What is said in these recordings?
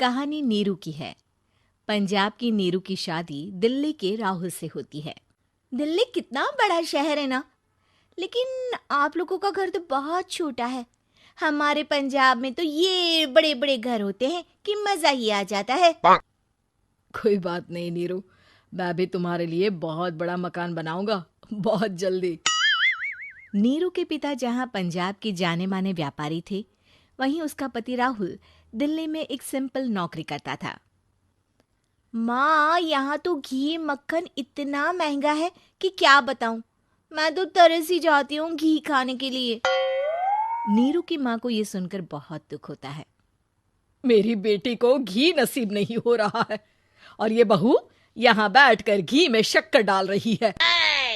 कहानी नीरू की है। पंजाब की नीरू की शादी दिल्ली के राहुल से होती है। दिल्ली कितना बड़ा शहर है ना, लेकिन आप लोगों का घर तो बहुत छोटा है। हमारे पंजाब में तो ये बड़े बड़े घर होते हैं कि मजा ही आ जाता है। कोई बात नहीं नीरू, मैं भी तुम्हारे लिए बहुत बड़ा मकान बनाऊंगा बहुत जल्दी। नीरू के पिता जहाँ पंजाब के जाने माने व्यापारी थे, वहीं उसका पति राहुल दिल्ली में एक सिंपल नौकरी करता था। माँ, यहाँ तो घी मक्खन इतना महंगा है कि क्या बताऊं। मैं तो तरस ही जाती हूँ घी खाने के लिए। नीरू की माँ को ये सुनकर बहुत दुख होता है। मेरी बेटी को घी नसीब नहीं हो रहा है और ये बहू यहाँ बैठकर घी में शक्कर डाल रही है।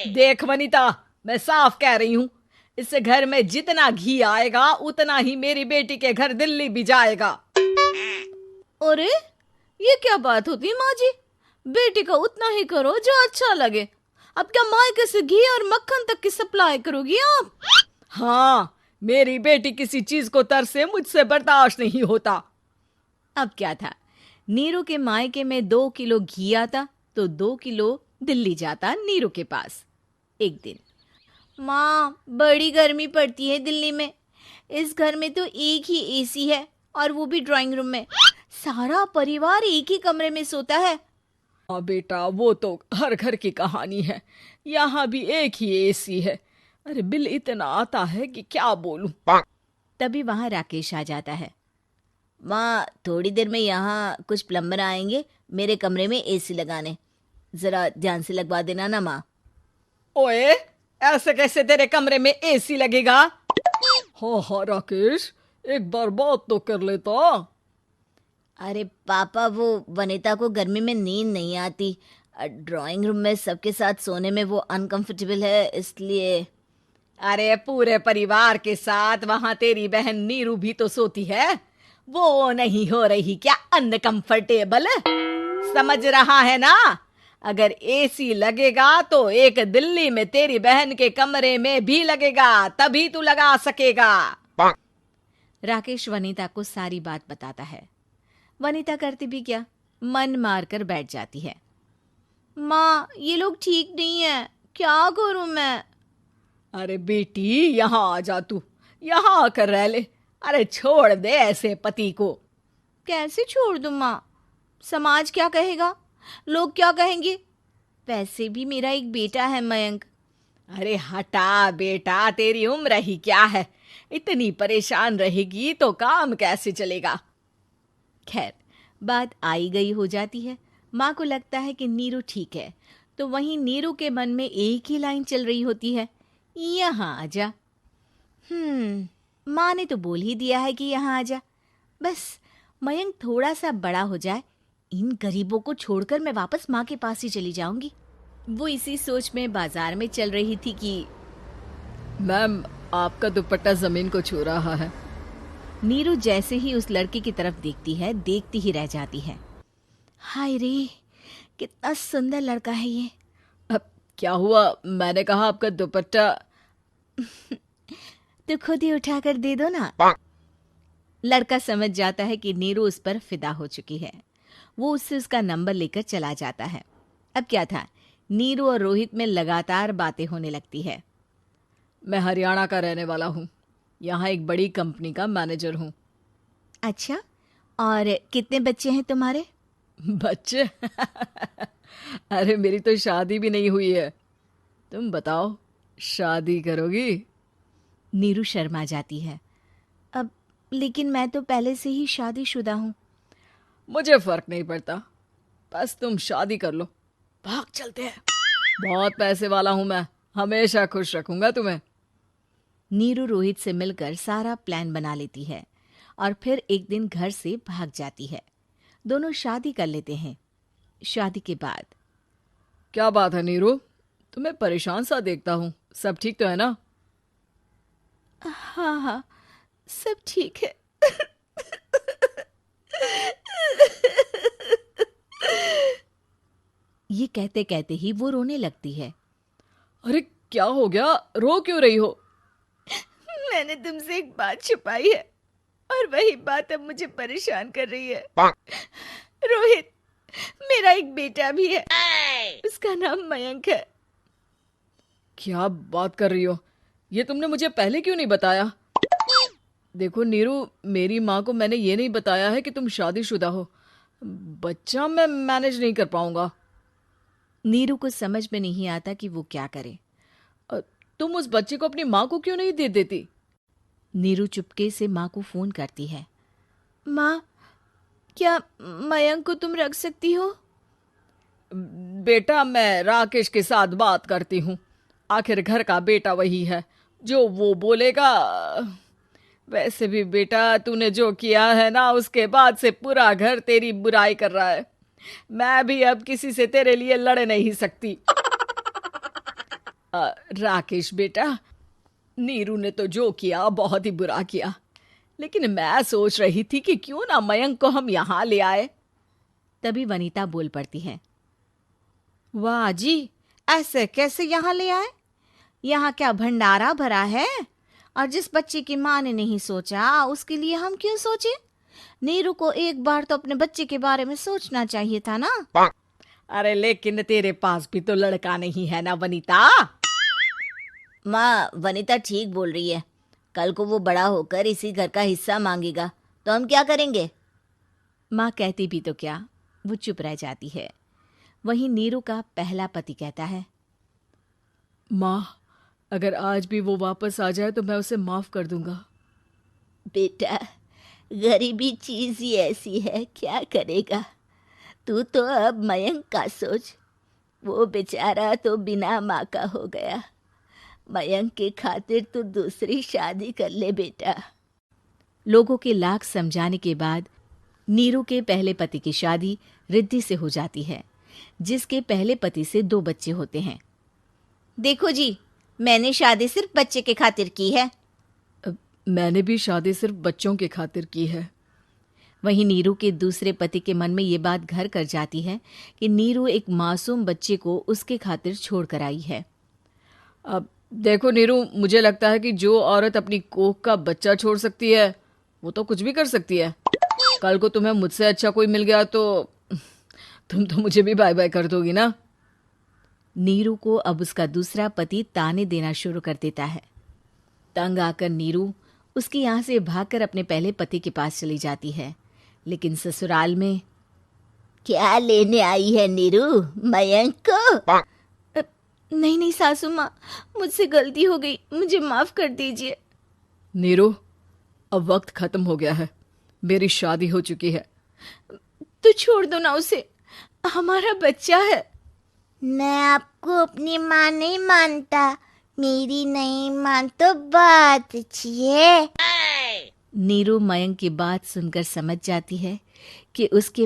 देख वनिता, मैं साफ कह रही हूँ, इस घर में जितना घी आएगा उतना ही मेरी बेटी के घर दिल्ली भी जाएगा। अरे, ये क्या बात होती है माँ जी? बेटी का उतना ही करो जो अच्छा लगे। अब क्या मायके से घी और मक्खन तक की सप्लाई करोगी आप? हाँ, मेरी बेटी किसी चीज को तरसे मुझसे बर्दाश्त नहीं होता। अब क्या था, नीरू के मायके में 2 किलो घी आता तो 2 किलो दिल्ली जाता नीरू के पास। एक दिन, माँ, बड़ी गर्मी पड़ती है दिल्ली में। इस घर में तो एक ही एसी है और वो भी ड्राइंग रूम में। सारा परिवार एक ही कमरे में सोता है। हाँ बेटा, वो तो हर घर की कहानी है। यहाँ भी एक ही एसी है। अरे बिल इतना आता है कि क्या बोलूं। तभी वहां राकेश आ जाता है। माँ, थोड़ी देर में यहाँ कुछ प्लम्बर आएंगे मेरे कमरे में एसी लगाने। जरा ध्यान से लगवा देना ना माँ। ओए, ऐसे कैसे तेरे कमरे में एसी लगेगा? हाँ हाँ राकेश, एक बार बात तो कर लेता। अरे पापा, वो वनिता को गर्मी में नींद नहीं आती। ड्राइंग रूम में सबके साथ सोने में वो अनकंफर्टेबल है, इसलिए। अरे पूरे परिवार के साथ वहां तेरी बहन नीरू भी तो सोती है। वो नहीं हो रही क्या अनकंफर्टेबल? समझ रहा है ना? अगर एसी लगेगा तो एक दिल्ली में तेरी बहन के कमरे में भी लगेगा, तभी तू लगा सकेगा। राकेश वनिता को सारी बात बताता है। वनिता करती भी क्या, मन मार कर बैठ जाती है। माँ, ये लोग ठीक नहीं है, क्या करूं मैं? अरे बेटी, यहाँ आ जा, तू यहाँ आकर रह ले। अरे छोड़ दे ऐसे पति को। कैसे छोड़ दूं माँ? समाज क्या कहेगा, लोग क्या कहेंगे? वैसे भी मेरा एक बेटा है मयंक। अरे हटा बेटा, तेरी उम्र ही क्या है? इतनी परेशान रहेगी तो काम कैसे चलेगा? खैर, बात आई गई हो जाती है। माँ को लगता है कि नीरू ठीक है, तो वहीं नीरू के मन में एक ही लाइन चल रही होती है, यहाँ आजा। माँ ने तो बोल ही दिया है कि यहाँ आजा। बस मयंक थोड़ा सा बड़ा हो जाए, इन गरीबों को छोड़कर मैं वापस माँ के पास ही चली जाऊंगी। वो इसी सोच में बाजार में चल रही थी कि मैम, आपका दुपट्टा जमीन को छू रहा है। नीरू जैसे ही उस लड़के की तरफ देखती है, देखती ही रह जाती है। हाय रे, कितना सुंदर लड़का है ये। अब क्या हुआ? मैंने कहा आपका दुपट्टा। तो खुद ही उठाकर दे दो ना। लड़का समझ जाता है कि नीरू उस पर फिदा हो चुकी है। वो उससे उसका नंबर लेकर चला जाता है। अब क्या था, नीरू और रोहित में लगातार बातें होने लगती है। मैं हरियाणा का रहने वाला हूँ, यहाँ एक बड़ी कंपनी का मैनेजर हूँ। अच्छा, और कितने बच्चे हैं तुम्हारे? बच्चे? अरे मेरी तो शादी भी नहीं हुई है। तुम बताओ, शादी करोगी? नीरू शर्मा जाती है। अब लेकिन मैं तो पहले से ही शादीशुदा हूँ। मुझे फर्क नहीं पड़ता, बस तुम शादी कर लो। भाग चलते हैं, बहुत पैसे वाला हूं मैं, हमेशा खुश रखूंगा तुम्हें। नीरू रोहित से मिलकर सारा प्लान बना लेती है और फिर एक दिन घर से भाग जाती है। दोनों शादी कर लेते हैं। शादी के बाद, क्या बात है नीरू, तुम्हें परेशान सा देखता हूँ, सब ठीक तो है ना? हाँ हाँ, सब ठीक है। ये कहते कहते ही वो रोने लगती है। अरे क्या हो गया, रो क्यों रही हो? मैंने तुमसे एक बात छुपाई है। और वही बात अब मुझे परेशान कर रही है। रोहित, मेरा एक बेटा भी है, उसका नाम मयंक है। क्या बात कर रही हो? ये तुमने मुझे पहले क्यों नहीं बताया? देखो नीरू, मेरी माँ को मैंने ये नहीं बताया है कि तुम शादीशुदा हो। बच्चा मैं मैनेज नहीं कर पाऊंगा। नीरू को समझ में नहीं आता कि वो क्या करे। अ, तुम उस बच्चे को अपनी माँ को क्यों नहीं दे देती? नीरू चुपके से माँ को फोन करती है। माँ, क्या मयंक को तुम रख सकती हो? बेटा, मैं राकेश के साथ बात करती हूँ। आखिर घर का बेटा वही है, जो वो बोलेगा। वैसे भी बेटा, तूने जो किया है ना, उसके बाद से पूरा घर तेरी बुराई कर रहा है। मैं भी अब किसी से तेरे लिए लड़ नहीं सकती। राकेश बेटा, नीरू ने तो जो किया बहुत ही बुरा किया, लेकिन मैं सोच रही थी कि क्यों ना मयंक को हम यहाँ ले आए। तभी वनीता बोल पड़ती है। वाह जी, ऐसे कैसे यहाँ ले आए? यहाँ क्या भंडारा भरा है? और जिस बच्चे की माँ ने नहीं सोचा, उसके लिए हम क्यों सोचे? नीरू को एक बार तो अपने बच्चे के बारे में सोचना चाहिए था ना। अरे लेकिन तेरे पास भी तो लड़का नहीं है ना वनीता। माँ, वनीता ठीक बोल रही है। कल को वो बड़ा होकर इसी घर का हिस्सा मांगेगा, तो हम क्या करेंगे? माँ कहती भी तो क्या, वो चुप रह जाती है। वहीं नीरू का पहला पति कहता है। माँ, अगर आज भी वो वापस आ जाए तो मैं उसे माफ कर दूंगा। बेटा, गरीबी चीज ही ऐसी है, क्या करेगा? तू तो अब मयंक का सोच। वो बेचारा तो बिना माँ का हो गया। मयंक के खातिर तू दूसरी शादी कर ले बेटा। लोगों के लाख समझाने के बाद नीरू के पहले पति की शादी रिद्धि से हो जाती है, जिसके पहले पति से 2 बच्चे होते हैं। देखो जी, मैंने शादी सिर्फ बच्चे के खातिर की है। मैंने भी शादी सिर्फ बच्चों के खातिर की है। वहीं नीरू के दूसरे पति के मन में ये बात घर कर जाती है कि नीरू एक मासूम बच्चे को उसके खातिर छोड़ कर आई है। अब देखो नीरू, मुझे लगता है कि जो औरत अपनी कोख का बच्चा छोड़ सकती है, वो तो कुछ भी कर सकती है। कल को तुम्हें मुझसे अच्छा कोई मिल गया तो तुम तो मुझे भी बाय बाय कर दोगी ना। नीरू को अब उसका दूसरा पति ताने देना शुरू कर देता है। तंग आकर नीरू उसके यहाँ से भागकर अपने पहले पति के पास चली जाती है, लेकिन ससुराल में क्या लेने आई है नीरू, मयंक को? नहीं नहीं सासू माँ, मुझसे गलती हो गई, मुझे माफ कर दीजिए। नीरू, अब वक्त खत्म हो गया है, मेरी शादी हो चुकी है। तो छोड़ दो ना उसे, हमारा बच्चा है। मैं आपको अपनी माँ नहीं मानता, मेरी नहीं मान तो बात अच्छी है। नीरू मयंक की बात सुनकर समझ जाती है कि उसके